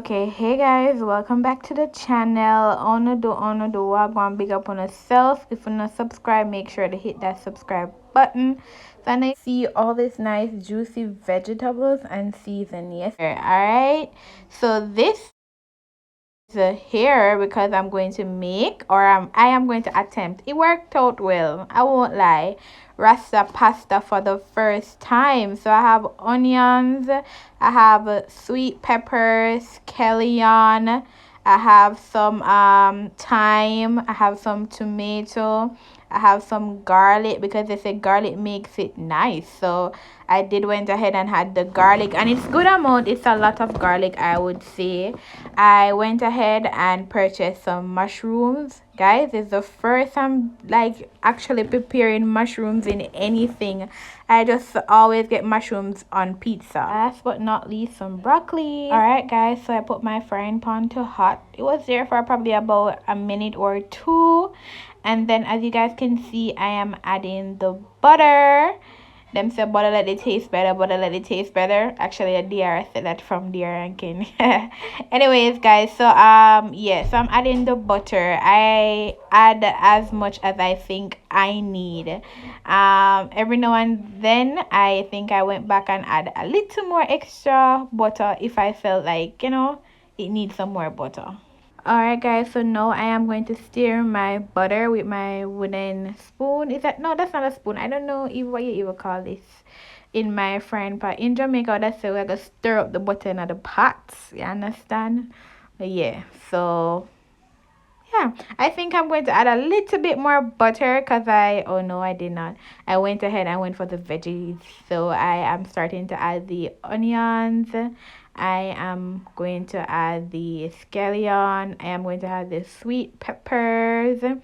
Okay, hey guys, welcome back to the channel. Wagwan big up on yourself. If you're not subscribed, make sure to hit that subscribe button. Then I see all this nice juicy vegetables and season. Yes, alright. So this is here because I'm going to make, or I am going to attempt. It worked out well, I won't lie. Rasta pasta for the first time. So I have onions, I have sweet peppers, scallion, I have some thyme, I have some tomato, I have some garlic because they say garlic makes it nice. So I did went ahead and had the garlic, and it's good amount. It's a lot of garlic, I would say. I went ahead and purchased some mushrooms. Guys, it's the first time like actually preparing mushrooms in anything. I just always get mushrooms on pizza. Last but not least, some broccoli. Alright guys, so I put my frying pan to hot. It was there for probably about a minute or two, and then as you guys can see, I am adding the butter. Them say butter let it taste better, butter let it taste better. Actually, a DR said that from DR ranking. Anyways, guys, so yeah, so I'm adding the butter. I add as much as I think I need. Every now and then I think I went back and add a little more extra butter if I felt like, it needs some more butter. Alright guys, so now I am going to stir my butter with my wooden spoon. Is that, no, that's not a spoon. I don't know what you even call this in my frying pan. In Jamaica, that's how we're gonna stir up the butter in the pots. You understand? But yeah, so yeah, I think I'm going to add a little bit more butter because oh no, I did not. I went ahead and went for the veggies. So I am starting to add the onions. I am going to add the scallion. I am going to add the sweet peppers. All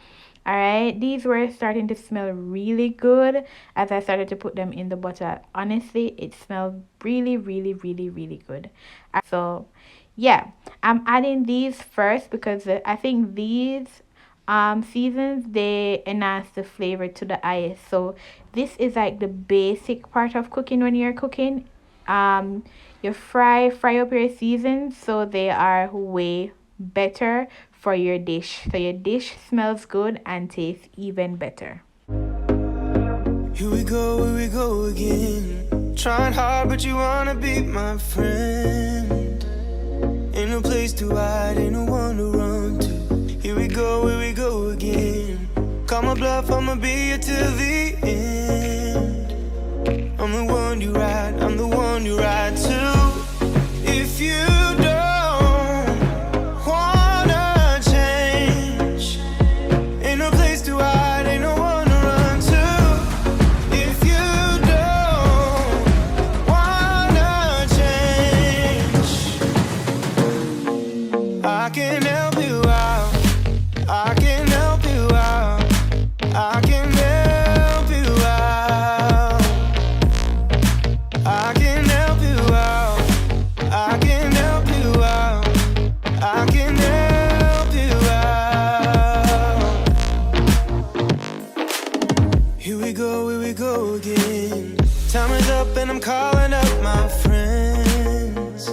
right, these were starting to smell really good as I started to put them in the butter. Honestly, it smelled really, really, really, really good. So yeah, I'm adding these first because I think these seasons, they enhance the flavor to the eye. So this is like the basic part of cooking. When you're cooking, you fry up your seasons so they are way better for your dish, so your dish smells good and tastes even better. Here we go again. Trying hard, but you wanna be my friend. Ain't no place to hide, ain't no one to run to. Here we go again. Call my bluff, I'ma be here till the end. I'm the one you ride, I'm the one you ride to. If you don't wanna change, ain't no place to hide, ain't no one to run to. If you don't wanna change, I can help you out, I can help you out, I can help you out, I can help you out, I can help you out, I can help you out. Here we go again. Time is up and I'm calling up my friends.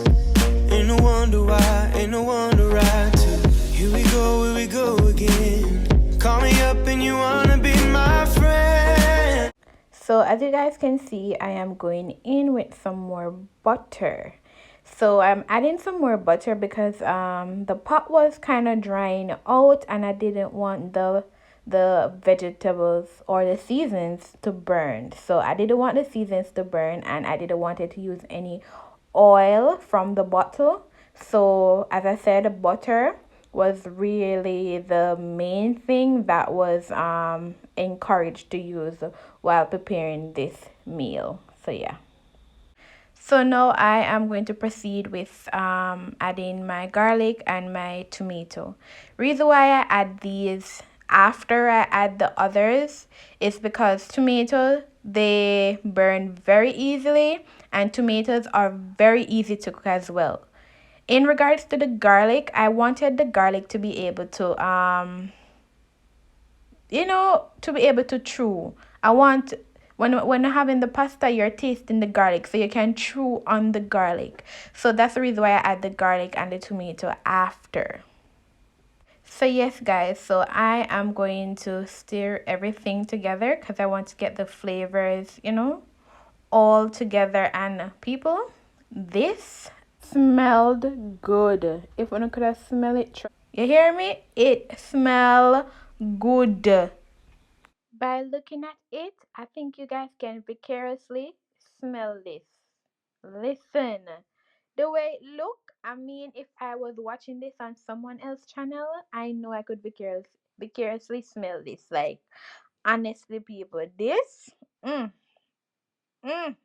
Ain't no wonder why, ain't no one to ride to. Here we go again. Call me up and you wanna be my friend. So as you guys can see, I am going in with some more butter. So I'm adding some more butter because the pot was kind of drying out and I didn't want the vegetables or the seasons to burn. So I didn't want the seasons to burn, and I didn't want it to use any oil from the bottle. So as I said, the butter was really the main thing that was encouraged to use while preparing this meal. So yeah. So now I am going to proceed with adding my garlic and my tomato. Reason why I add these after I add the others is because tomatoes, they burn very easily, and tomatoes are very easy to cook as well. In regards to the garlic, I wanted the garlic to be able to to be able to chew. I want when you're having the pasta, you're tasting the garlic, so you can chew on the garlic. So that's the reason why I add the garlic and the tomato after. So yes guys, so I am going to stir everything together because I want to get the flavors, all together. And people, this smelled good. If one could have smelled it, you hear me? It smell good. By looking at it, I think you guys can vicariously smell this. Listen, the way it look, I mean, if I was watching this on someone else's channel, I know I could vicariously smell this. Like, honestly, people, this, mm, mm,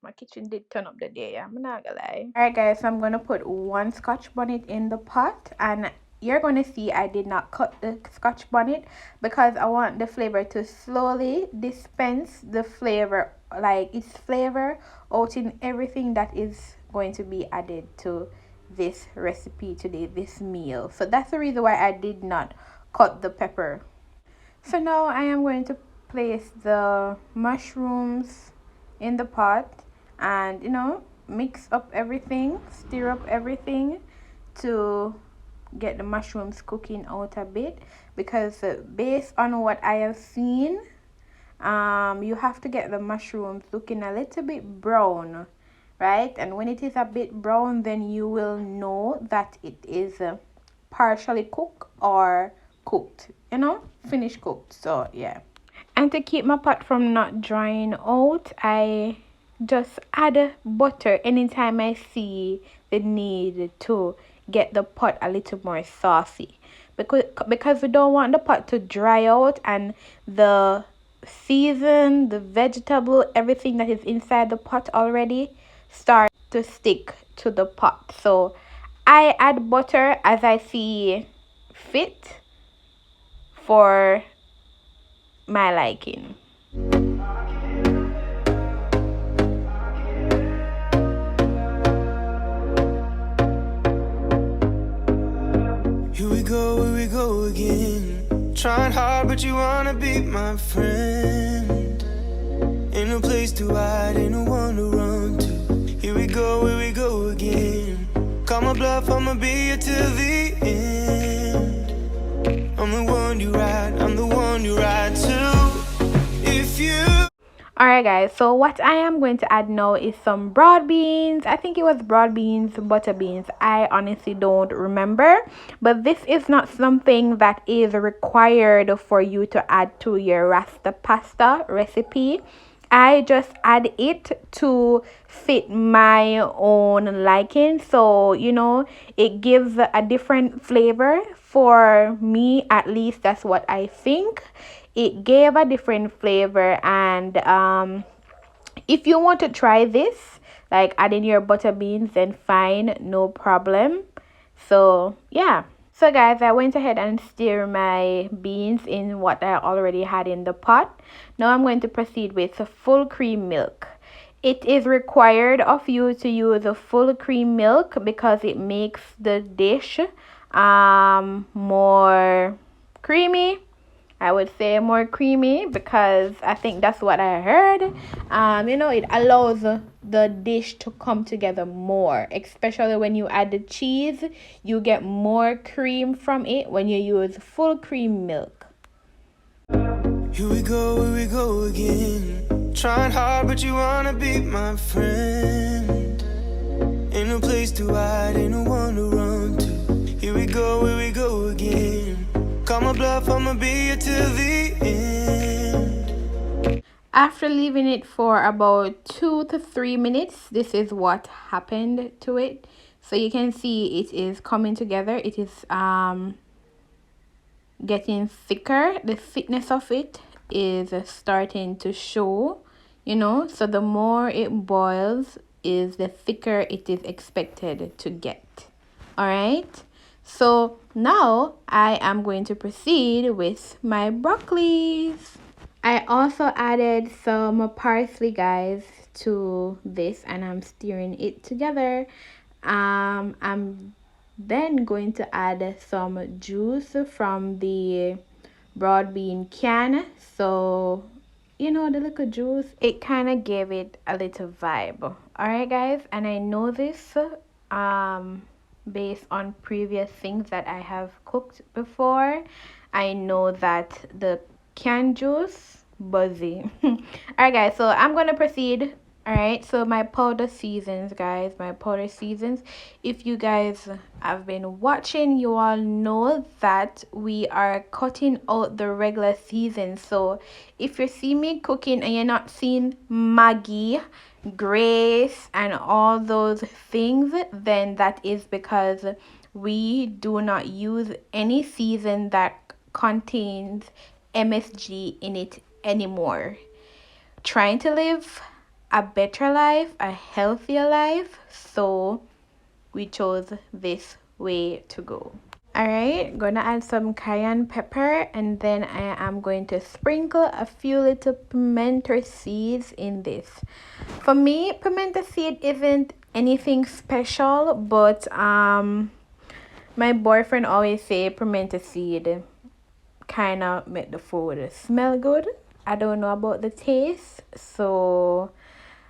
my kitchen did turn up the day. I'm not gonna lie. Alright guys, so I'm gonna put one scotch bonnet in the pot, and you're gonna see I did not cut the scotch bonnet because I want the flavor to slowly dispense the flavor, like its flavor out in everything that is going to be added to this recipe today, this meal. So that's the reason why I did not cut the pepper. So now I am going to place the mushrooms in the pot and mix up everything, stir up everything to get the mushrooms cooking out a bit, because based on what I have seen, you have to get the mushrooms looking a little bit brown, right? And when it is a bit brown, then you will know that it is partially cooked or cooked, finished cooked. So yeah. And to keep my pot from not drying out, I just add butter anytime I see the need to get the pot a little more saucy, because we don't want the pot to dry out and the season, the vegetable, everything that is inside the pot already start to stick to the pot. So I add butter as I see fit for my liking. Here we go again. Trying hard, but you wanna be my friend. Ain't no place to hide, ain't no one to run to. Here we go again. Call my bluff, I'ma be here till the end. I'm the one you ride to. If you Alright guys, so what I am going to add now is some broad beans. I think it was broad beans, butter beans. I honestly don't remember. But this is not something that is required for you to add to your Rasta pasta recipe. I just add it to fit my own liking. So, it gives a different flavor for me, at least that's what I think. It gave a different flavor, and if you want to try this, like adding your butter beans, then fine, no problem. So yeah. So guys, I went ahead and stir my beans in what I already had in the pot. Now I'm going to proceed with full cream milk. It is required of you to use a full cream milk because it makes the dish more creamy. I would say more creamy, because I think that's what I heard. It allows the dish to come together more, especially when you add the cheese. You get more cream from it when you use full cream milk. Here we go again. Trying hard, but you wanna be my friend. Ain't no place to hide, ain't no one to run to. Here we go again. Call my bluff, I'ma be here till the end. After leaving it for about 2 to 3 minutes, this is what happened to it. So you can see it is coming together. It is getting thicker. The thickness of it is starting to show, so the more it boils, is the thicker it is expected to get. All right, so now I am going to proceed with my broccolis. I also added some parsley, guys, to this, and I'm stirring it together. I'm then going to add some juice from the broad bean can. So you know, the little juice, it kind of gave it a little vibe. All right, guys, and I know this um based on previous things that I have cooked before. I know that the canned juice buzzy. All right, guys, so I'm gonna proceed. All right, so my powder seasons, guys, my powder seasons. If you guys have been watching, you all know that we are cutting out the regular seasons. So if you see me cooking and you're not seeing Maggie, Grace, and all those things, then that is because we do not use any season that contains MSG in it anymore. Trying to live a better life, a healthier life, so we chose this way to go. Alright, gonna add some cayenne pepper, and then I am going to sprinkle a few little pimento seeds in this. For me, pimento seed isn't anything special, but my boyfriend always say pimento seed kind of make the food smell good. I don't know about the taste, so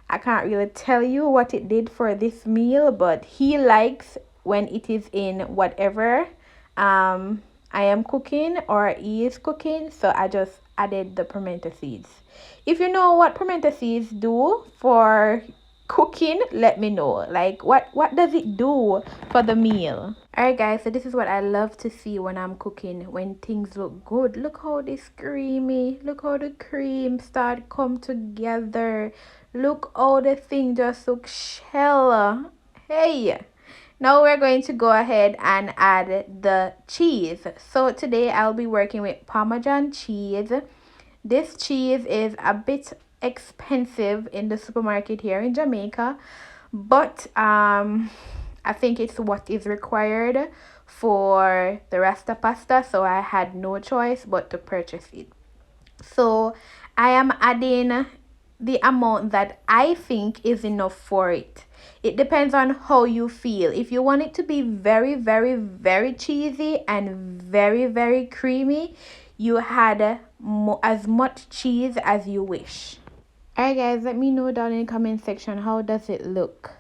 I can't really tell you what it did for this meal, but he likes when it is in whatever I am cooking or he is cooking, so I just added the pimento seeds. If you know what pimento seeds do for cooking, let me know. Like what does it do for the meal? Alright, guys, so this is what I love to see when I'm cooking, when things look good. Look how this creamy, look how the cream start come together. Look how the thing just look shell. Hey, now we're going to go ahead and add the cheese. So today I'll be working with Parmesan cheese. This cheese is a bit expensive in the supermarket here in Jamaica, but I think it's what is required for the Rasta pasta, so I had no choice but to purchase it. So I am adding the amount that I think is enough for it. It depends on how you feel. If you want it to be very, very, very cheesy and very, very creamy, you add as much cheese as you wish. Alright, guys, let me know down in the comment section, how does it look?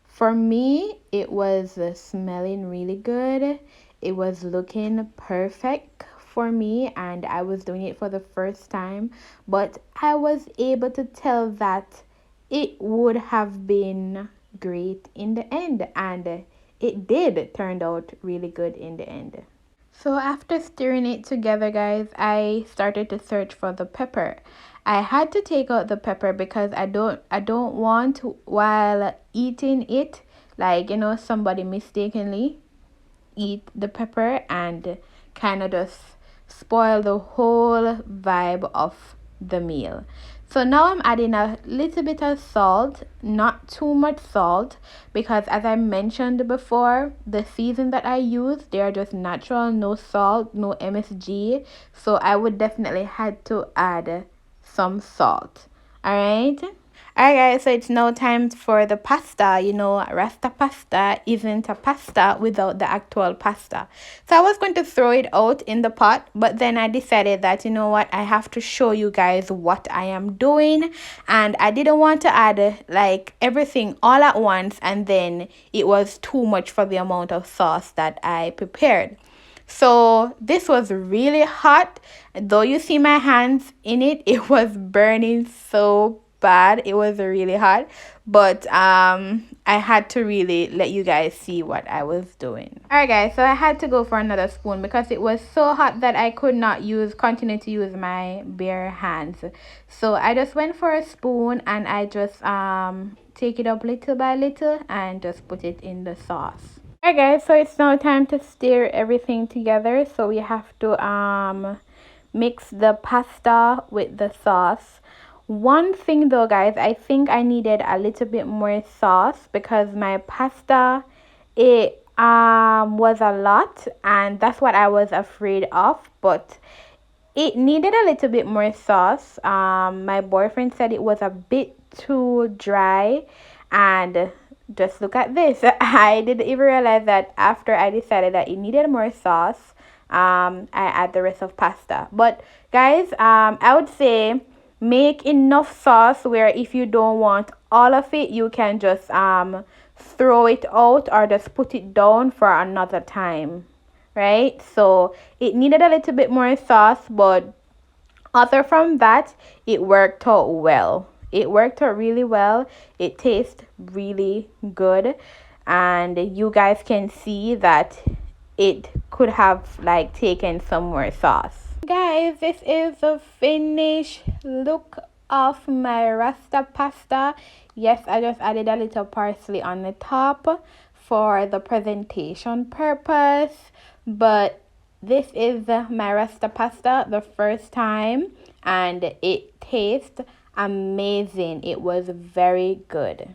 For me, it was smelling really good. It was looking perfect for me, and I was doing it for the first time, but I was able to tell that it would have been great in the end, and it did turn out really good in the end. So after stirring it together, guys, I started to search for the pepper. I had to take out the pepper because I don't want to, while eating it, like, you know, somebody mistakenly eat the pepper and kind of just spoil the whole vibe of the meal. So now I'm adding a little bit of salt, not too much salt, because as I mentioned before, the season that I use, they are just natural, no salt, no MSG. So I would definitely had to add some salt. Alright, guys, so it's now time for the pasta. You know, Rasta pasta isn't a pasta without the actual pasta. So I was going to throw it out in the pot, but then I decided that, you know what, I have to show you guys what I am doing, and I didn't want to add like everything all at once and then it was too much for the amount of sauce that I prepared. So this was really hot. Though you see my hands in it, it was burning so bad. It was really hot, but I had to really let you guys see what I was doing. Alright, guys, so I had to go for another spoon because it was so hot that I could not continue to use my bare hands. So I just went for a spoon and I just take it up little by little and just put it in the sauce. Alright, guys, so it's now time to stir everything together. So we have to mix the pasta with the sauce. One thing though, guys, I think I needed a little bit more sauce because my pasta, it was a lot, and that's what I was afraid of, but it needed a little bit more sauce. My boyfriend said it was a bit too dry, and just look at this. I didn't even realize that after I decided that it needed more sauce, I add the rest of pasta. But guys, I would say make enough sauce where if you don't want all of it, you can just throw it out or just put it down for another time, right? So it needed a little bit more sauce, but other from that, it worked out well. It worked out really well. It tastes really good, and you guys can see that it could have like taken some more sauce. Guys, this is the finished look of my Rasta pasta. Yes, I just added a little parsley on the top for the presentation purpose, but this is my Rasta pasta the first time, and it tastes amazing. It was very good.